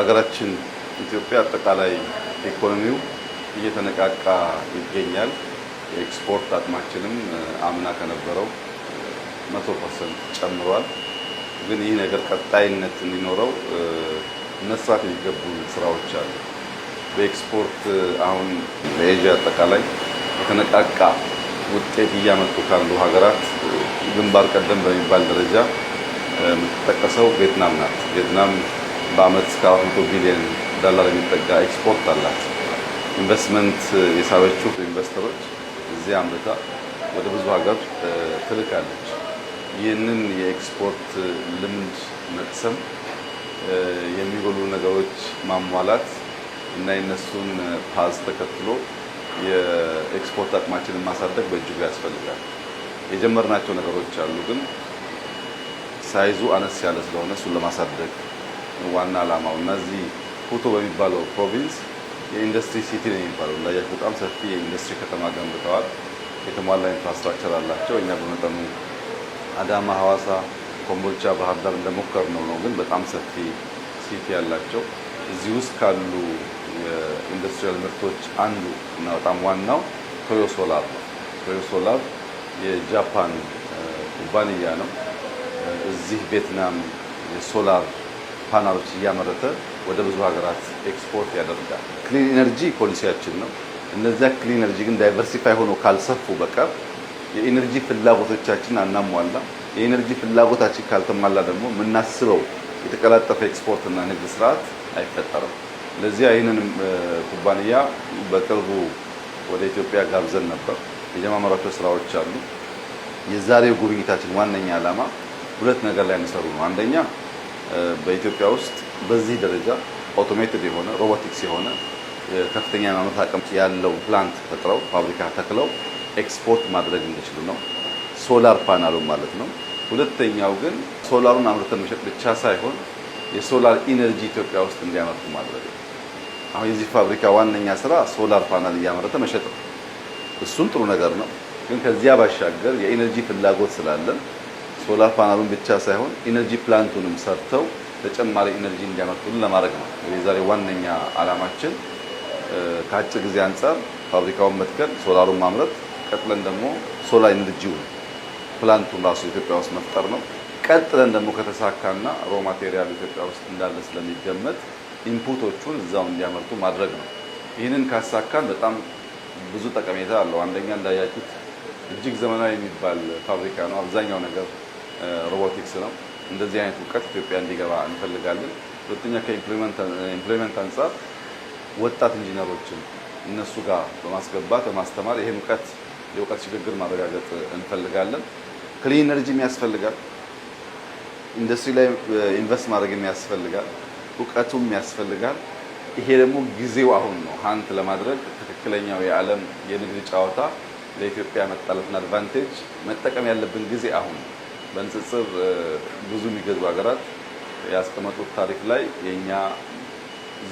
ሀገራችን ኢትዮጵያ አጠቃላይ ኢኮኖሚው እየተነቃቃ ይገኛል። የኤክስፖርት አቅማችንም አምና ከነበረው 100% ጨምሯል። ግን ይህ ነገር ቀጣይነት እንዲኖረው መስራት የሚገቡ ስራዎች አሉ። በኤክስፖርት አሁን በኤዥያ አጠቃላይ የተነቃቃ ውጤት እያመጡ ካሉ ሀገራት ግንባር ቀደም በሚባል ደረጃ የምትጠቀሰው ቪየትናም ናት። ቪየትናም በአመት እስከ 400 ቢሊዮን ዶላር የሚጠጋ ኤክስፖርት አላት። ኢንቨስትመንት የሳበችው ኢንቨስተሮች እዚህ አምርታ ወደ ብዙ ሀገር ትልካለች። ይህንን የኤክስፖርት ልምድ መቅሰም፣ የሚጎሉ ነገሮች ማሟላት እና የነሱን ፓዝ ተከትሎ የኤክስፖርት አቅማችንን ማሳደግ በእጅጉ ያስፈልጋል። የጀመርናቸው ነገሮች አሉ፣ ግን ሳይዙ አነስ ያለ ስለሆነ እሱን ለማሳደግ ዋና ዓላማው እና እዚህ ፑቶ በሚባለው ፕሮቪንስ የኢንዱስትሪ ሲቲ ነው የሚባለው። እንዳያችሁ በጣም ሰፊ የኢንዱስትሪ ከተማ ገንብተዋል። የተሟላ ኢንፍራስትራክቸር አላቸው። እኛ በመጠኑ አዳማ፣ ሐዋሳ፣ ኮምቦልቻ፣ ባህር ዳር እንደሞከርነው ነው፣ ግን በጣም ሰፊ ሲቲ ያላቸው። እዚህ ውስጥ ካሉ የኢንዱስትሪያል ምርቶች አንዱ እና በጣም ዋናው ቶዮ ሶላር ነው። ቶዮ ሶላር የጃፓን ኩባንያ ነው። እዚህ ቪየትናም የሶላር ፓናሎች እያመረተ ወደ ብዙ ሀገራት ኤክስፖርት ያደርጋል። ክሊን ኤነርጂ ፖሊሲያችን ነው። እነዚያ ክሊን ኤነርጂ ግን ዳይቨርሲፋይ ሆኖ ካልሰፉ በቀር የኤነርጂ ፍላጎቶቻችን አናሟላ። የኤነርጂ ፍላጎታችን ካልተሟላ ደግሞ የምናስበው የተቀላጠፈ ኤክስፖርት እና ንግድ ስርዓት አይፈጠርም። ለዚያ ይህንን ኩባንያ በቅርቡ ወደ ኢትዮጵያ ጋብዘን ነበር። የጀማመራቸው ስራዎች አሉ። የዛሬው ጉብኝታችን ዋነኛ ዓላማ ሁለት ነገር ላይ እንሰሩ ነው። አንደኛ በኢትዮጵያ ውስጥ በዚህ ደረጃ አውቶሜትድ የሆነ ሮቦቲክስ የሆነ ከፍተኛ የማምረት አቅም ያለው ፕላንት ፈጥረው ፋብሪካ ተክለው ኤክስፖርት ማድረግ እንዲችሉ ነው። ሶላር ፓናሉ ማለት ነው። ሁለተኛው ግን ሶላሩን አምርተን መሸጥ ብቻ ሳይሆን የሶላር ኢነርጂ ኢትዮጵያ ውስጥ እንዲያመርቱ ማድረግ ነው። አሁን የዚህ ፋብሪካ ዋነኛ ስራ ሶላር ፓናል እያመረተ መሸጥ ነው። እሱም ጥሩ ነገር ነው። ግን ከዚያ ባሻገር የኢነርጂ ፍላጎት ስላለን ሶላር ፓናሉን ብቻ ሳይሆን ኢነርጂ ፕላንቱንም ሰርተው ተጨማሪ ኢነርጂ እንዲያመርቱ ለማድረግ ነው። የዛሬ ዋነኛ ዓላማችን ከአጭር ጊዜ አንጻር ፋብሪካውን መትከል፣ ሶላሩን ማምረት፣ ቀጥለን ደግሞ ሶላር ኢነርጂውን ፕላንቱን ራሱ ኢትዮጵያ ውስጥ መፍጠር ነው። ቀጥለን ደግሞ ከተሳካና ሮ ማቴሪያል ኢትዮጵያ ውስጥ እንዳለ ስለሚገመት ኢንፑቶቹን እዛው እንዲያመርቱ ማድረግ ነው። ይህንን ካሳካን በጣም ብዙ ጠቀሜታ አለው። አንደኛ እንዳያችሁት እጅግ ዘመናዊ የሚባል ፋብሪካ ነው። አብዛኛው ነገር ሮቦቲክስ ነው። እንደዚህ አይነት እውቀት ኢትዮጵያ እንዲገባ እንፈልጋለን። ሁለተኛ ከኢምፕሎይመንት አንጻር ወጣት ኢንጂነሮችን እነሱ ጋር በማስገባት በማስተማር ይሄን የእውቀት ሽግግር ማረጋገጥ እንፈልጋለን። ክሊን ኤነርጂም ያስፈልጋል። ኢንዱስትሪ ላይ ኢንቨስት ማድረግ ያስፈልጋል። እውቀቱም ያስፈልጋል። ይሄ ደግሞ ጊዜው አሁን ነው። ሀንት ለማድረግ ትክክለኛው የዓለም የንግድ ጨዋታ ለኢትዮጵያ መጣለትን አድቫንቴጅ መጠቀም ያለብን ጊዜ አሁን ነው። በንጽጽር ብዙ የሚገዙ ሀገራት ያስቀመጡት ታሪፍ ላይ የኛ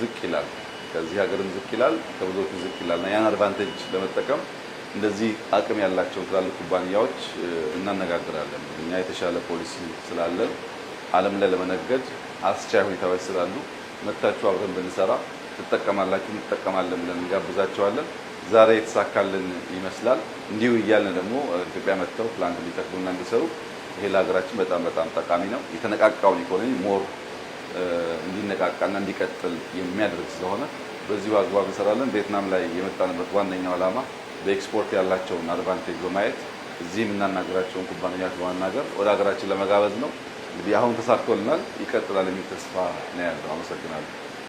ዝቅ ይላል፣ ከዚህ ሀገርም ዝቅ ይላል፣ ከብዙዎቹ ዝቅ ይላል እና ያን አድቫንቴጅ ለመጠቀም እንደዚህ አቅም ያላቸውን ትላልቅ ኩባንያዎች እናነጋግራለን። እኛ የተሻለ ፖሊሲ ስላለን ዓለም ላይ ለመነገድ አስቻይ ሁኔታዎች ስላሉ መጥታችሁ አብረን ብንሰራ ትጠቀማላችሁ፣ እንጠቀማለን ብለን እንጋብዛቸዋለን። ዛሬ የተሳካልን ይመስላል። እንዲሁ እያልን ደግሞ ኢትዮጵያ መጥተው ፕላንት እንዲተክሉና እንዲሰሩ ይሄ ለሀገራችን በጣም በጣም ጠቃሚ ነው። የተነቃቃውን ኢኮኖሚ ሞር እንዲነቃቃና እንዲቀጥል የሚያደርግ ስለሆነ በዚሁ አግባብ እንሰራለን። ቪየትናም ላይ የመጣንበት ዋነኛው ዓላማ በኤክስፖርት ያላቸውን አድቫንቴጅ በማየት እዚህ የምናናገራቸውን ኩባንያዎች በማናገር ወደ ሀገራችን ለመጋበዝ ነው። እንግዲህ አሁን ተሳክቶልናል፣ ይቀጥላል የሚል ተስፋ ነው ያለው። አመሰግናለሁ።